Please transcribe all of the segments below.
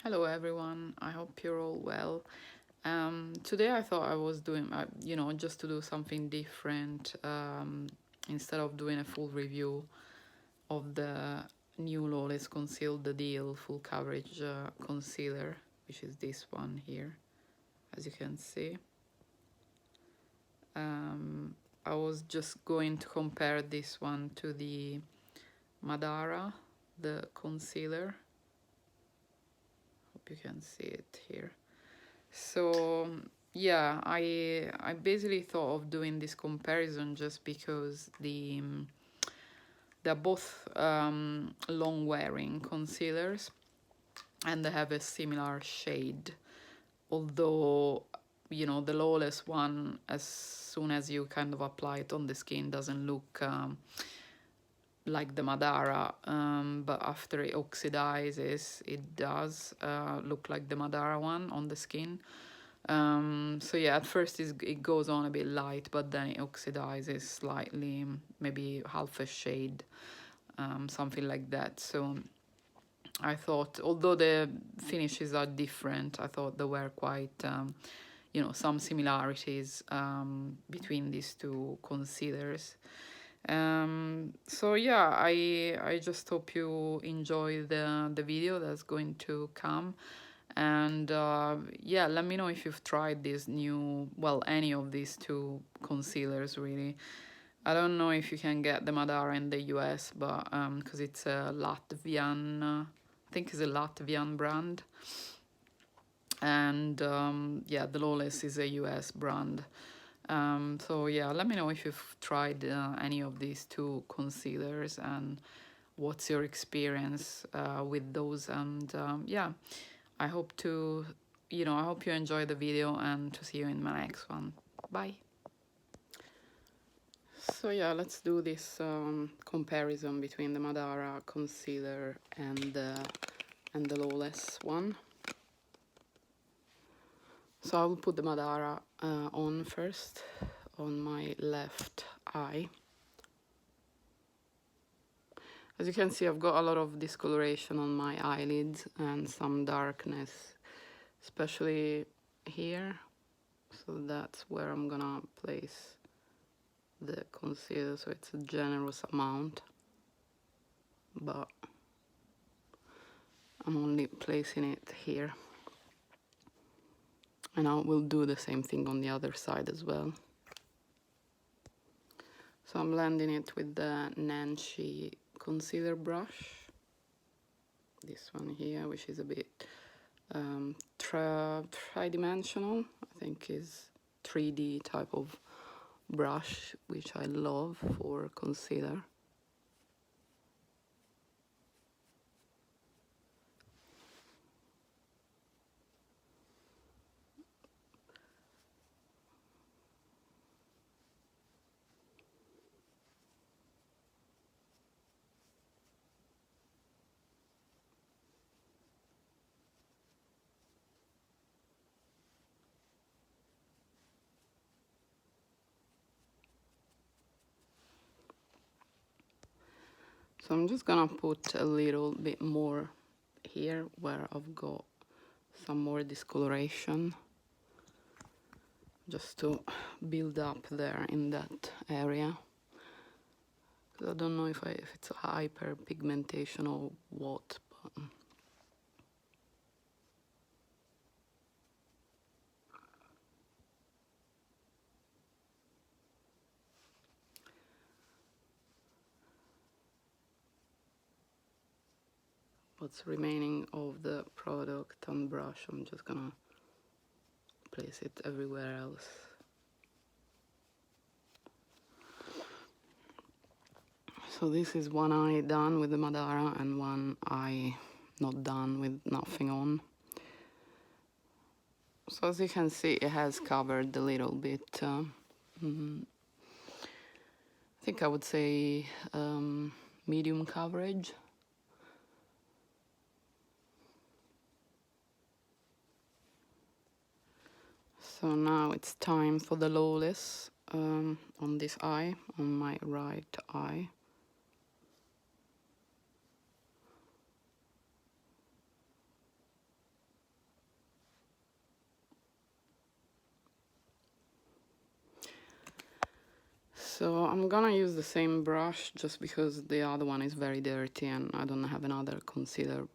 Hello everyone, I hope you're all well. Today I thought I was doing, just to do something different, instead of doing a full review of the new Lawless Conceal the Deal full coverage concealer, which is this one here, as you can see. I was just going to compare this one to the Madara, the concealer. Hope you can see it here. So yeah, I basically thought of doing this comparison just because they're both long wearing concealers and they have a similar shade, although the Lawless one, as soon as you kind of apply it on the skin, doesn't look like the Madara, but after it oxidizes it does look like the Madara one on the skin. So yeah, at first it goes on a bit light, but then it oxidizes slightly, maybe half a shade, something like that. So I thought, although the finishes are different, I thought there were quite, some similarities between these two concealers. So yeah, I just hope you enjoy the video that's going to come. And yeah, let me know if you've tried this new, well, any of these two concealers really. I don't know if you can get the Madara in the US, but because it's a Latvian, I think it's a Latvian brand. And yeah, the Lawless is a US brand. So yeah, let me know if you've tried any of these two concealers and what's your experience with those. And yeah, I hope I hope you enjoy the video and to see you in my next one. Bye. So yeah, let's do this comparison between the Madara concealer and the Lawless one. So I will put the Madara on first on my left eye. As you can see, I've got a lot of discoloration on my eyelids and some darkness, especially here. So that's where I'm gonna place the concealer, so it's a generous amount, but I'm only placing it here. And I will do the same thing on the other side as well. So I'm blending it with the Nancy concealer brush, this one here, which is a bit tri-dimensional, I think is 3D type of brush, which I love for concealer. So I'm just gonna put a little bit more here where I've got some more discoloration, just to build up there in that area. I don't know if it's a hyperpigmentation or what, but what's remaining of the product and brush, I'm just gonna place it everywhere else. So this is one eye done with the Madara and one eye not done with nothing on. So as you can see, it has covered a little bit. I think I would say medium coverage. So now it's time for the Lawless on this eye, on my right eye. So I'm gonna use the same brush just because the other one is very dirty and I don't have another concealer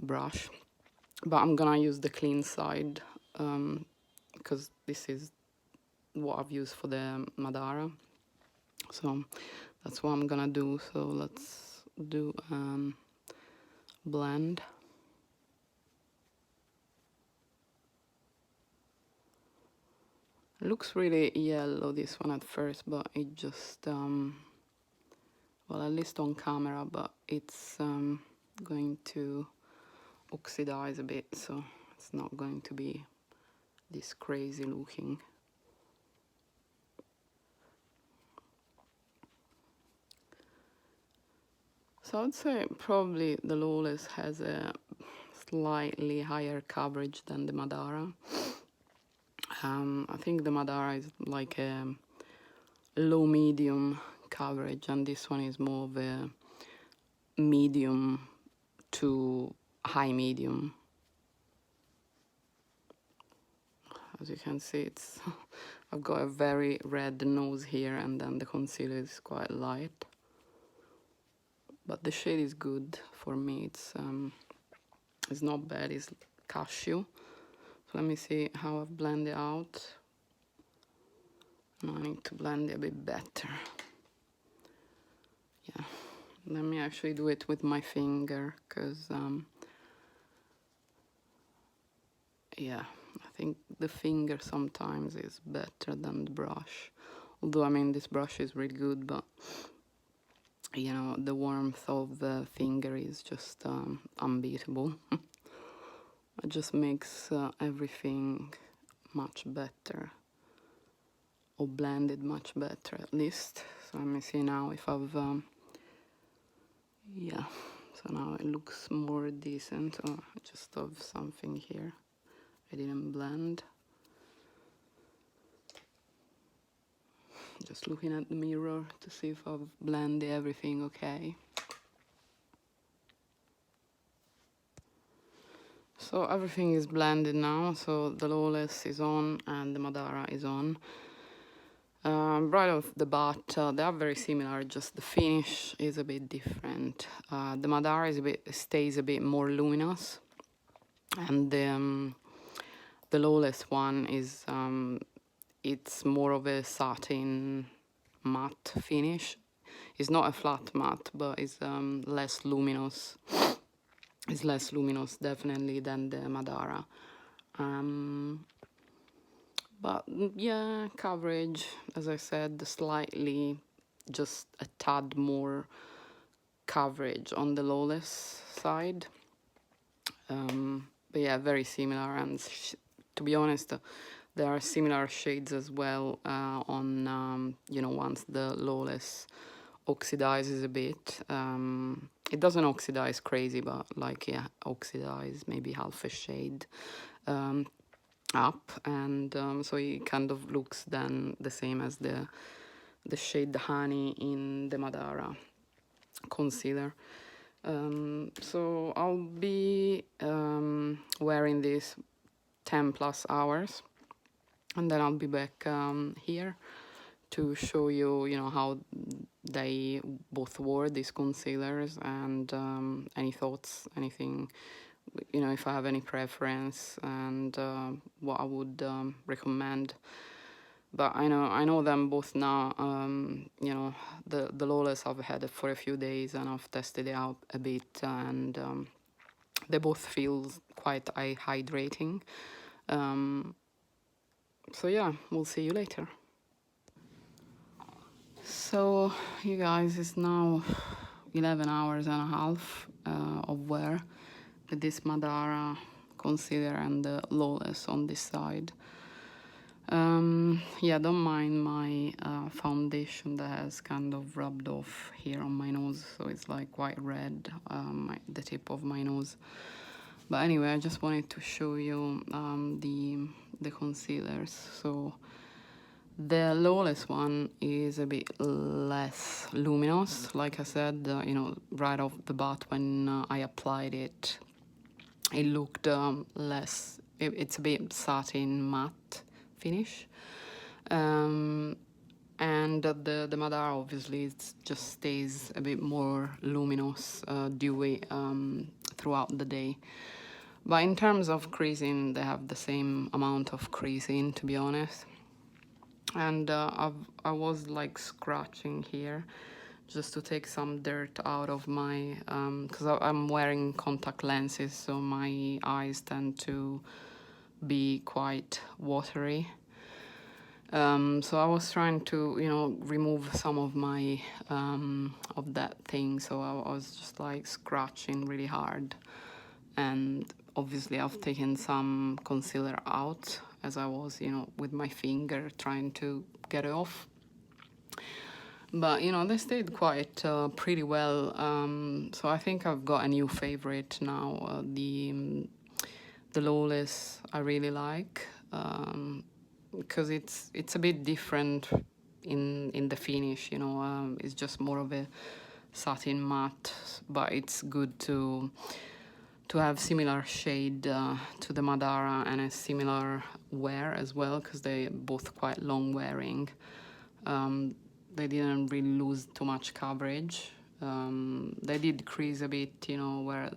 brush. But I'm gonna use the clean side because this is what I've used for the Madara. So that's what I'm gonna do. So let's do blend. It looks really yellow, this one at first, but it just well, at least on camera, but it's going to oxidize a bit, so it's not going to be this crazy looking. So I'd say probably the Lawless has a slightly higher coverage than the Madara. I think the Madara is like a low medium coverage, and this one is more of a medium to high medium. As you can see, it's I've got a very red nose here, and then the concealer is quite light, but the shade is good for me. It's not bad. It's Cashew. So let me see how I've blended out. Now I need to blend it a bit better. Yeah, let me actually do it with my finger, because yeah, I think the finger sometimes is better than the brush. Although, I mean, this brush is really good, but you know, the warmth of the finger is just unbeatable. It just makes everything much better, or blended much better at least. So let me see now if I've yeah, so now it looks more decent. Or just have something here I didn't blend. Just looking at the mirror to see if I've blended everything okay. So everything is blended now, so the Lawless is on and the Madara is on. Right off the bat, they are very similar, just the finish is a bit different. The Madara is stays a bit more luminous, and the Lawless one is it's more of a satin matte finish. It's not a flat matte, but it's less luminous. It's less luminous definitely than the Madara. But yeah, coverage, as I said, slightly, just a tad more coverage on the Lawless side. But yeah, very similar, and to be honest, there are similar shades as well on, you know, once the Lawless oxidizes a bit. It doesn't oxidize crazy, but like, yeah, oxidize maybe half a shade up, and so it kind of looks then the same as the shade Honey in the Madara concealer. So I'll be wearing this 10 plus hours, and then I'll be back here to show you, you know, how they both wore these concealers, and any thoughts, anything, you know, if I have any preference, and what I would recommend. But I know them both now. You know, the Lawless I've had it for a few days, and I've tested it out a bit, and they both feel quite hydrating. So yeah, we'll see you later. So you guys, it's now 11 hours and a half of wear with this Madara concealer and the Lawless on this side. Yeah, don't mind my foundation that has kind of rubbed off here on my nose, so it's like quite red, the tip of my nose. But anyway, I just wanted to show you the concealers. So the Lawless one is a bit less luminous, like I said, you know, right off the bat when I applied it, it looked less, it's a bit satin matte finish. And And the Madara, obviously, it just stays a bit more luminous, dewy throughout the day. But in terms of creasing, they have the same amount of creasing, to be honest. And I was like scratching here just to take some dirt out of my, because I'm wearing contact lenses, so my eyes tend to be quite watery. So I was trying to, remove some of my, of that thing. So I was just like scratching really hard. And obviously I've taken some concealer out as I was, with my finger trying to get it off. But, they stayed quite pretty well. So I think I've got a new favorite now. The Lawless I really like. Because it's a bit different in the finish, it's just more of a satin matte, but it's good to have similar shade to the Madara and a similar wear as well, because they're both quite long wearing. They didn't really lose too much coverage. They did crease a bit, where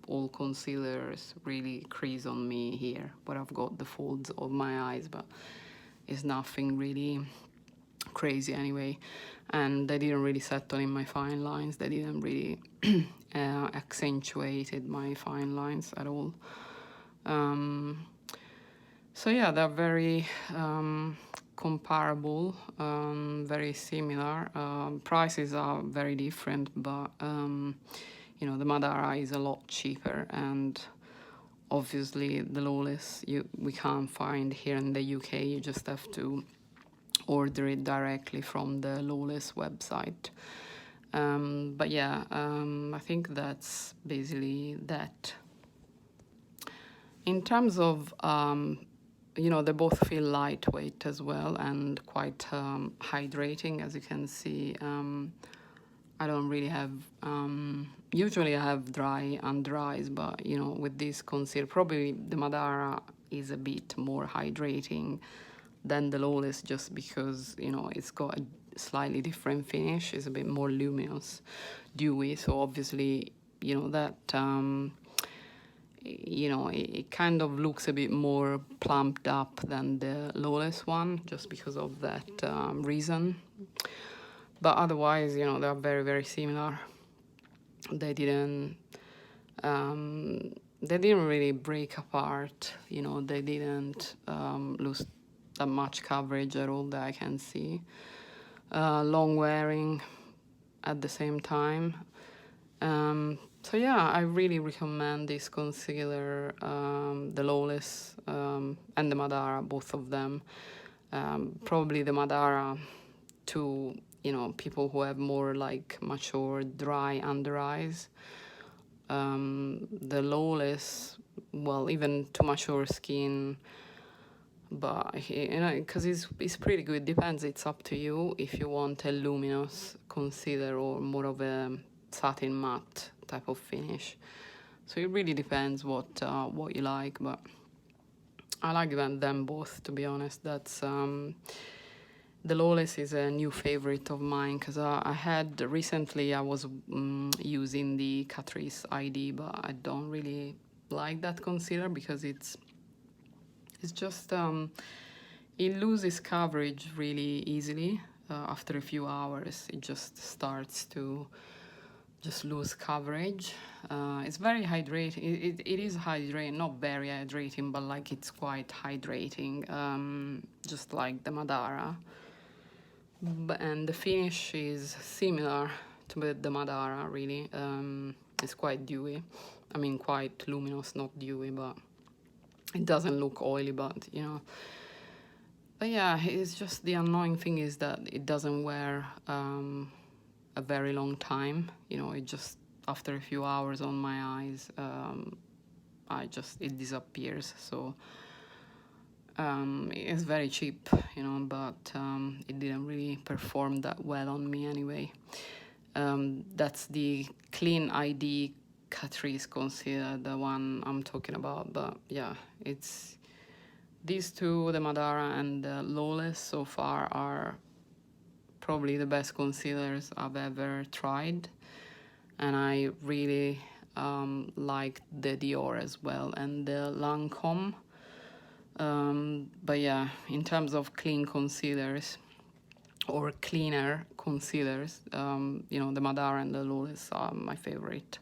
all concealers really crease on me here, where I've got the folds of my eyes, but it's nothing really crazy anyway. And they didn't really settle in my fine lines. They didn't really accentuated my fine lines at all. So yeah, they're very comparable, very similar. Prices are very different, but the Madara is a lot cheaper, and obviously the Lawless we can't find here in the UK. You just have to order it directly from the Lawless website. But yeah, I think that's basically that. In terms of, they both feel lightweight as well and quite hydrating, as you can see. I don't really have, usually I have dry under eyes, but, with this concealer, probably the Madara is a bit more hydrating than the Lawless, just because, it's got a slightly different finish. It's a bit more luminous, dewy, so obviously, that, it kind of looks a bit more plumped up than the Lawless one, just because of that reason. But otherwise, they're very, very similar. They didn't really break apart. They didn't lose that much coverage at all that I can see. Long wearing at the same time. So yeah, I really recommend this concealer, the Lawless and the Madara, both of them. Probably the Madara to people who have more like mature, dry under eyes. The Lawless, well, even to mature skin, but because it's pretty good. Depends, it's up to you if you want a luminous concealer or more of a satin matte type of finish. So it really depends what you like, but I like them both, to be honest. That's the Lawless is a new favorite of mine, because I had recently, I was using the Catrice ID, but I don't really like that concealer because it's just it loses coverage really easily. After a few hours it just starts to just lose coverage. It's very hydrating. It is hydrating, not very hydrating, but like it's quite hydrating, just like the Madara. And the finish is similar to the Madara, really. It's quite dewy. I mean, quite luminous, not dewy, but it doesn't look oily, but But yeah, it's just the annoying thing is that it doesn't wear a very long time. It just, after a few hours on my eyes, it disappears. So it's very cheap, but it didn't really perform that well on me anyway. That's the Clean ID Catrice concealer, the one I'm talking about. But yeah, it's these two, the Madara and the Lawless, so far are probably the best concealers I've ever tried, and I really like the Dior as well and the Lancome. But yeah, in terms of clean concealers or cleaner concealers, the Madara and the Lawless are my favorite.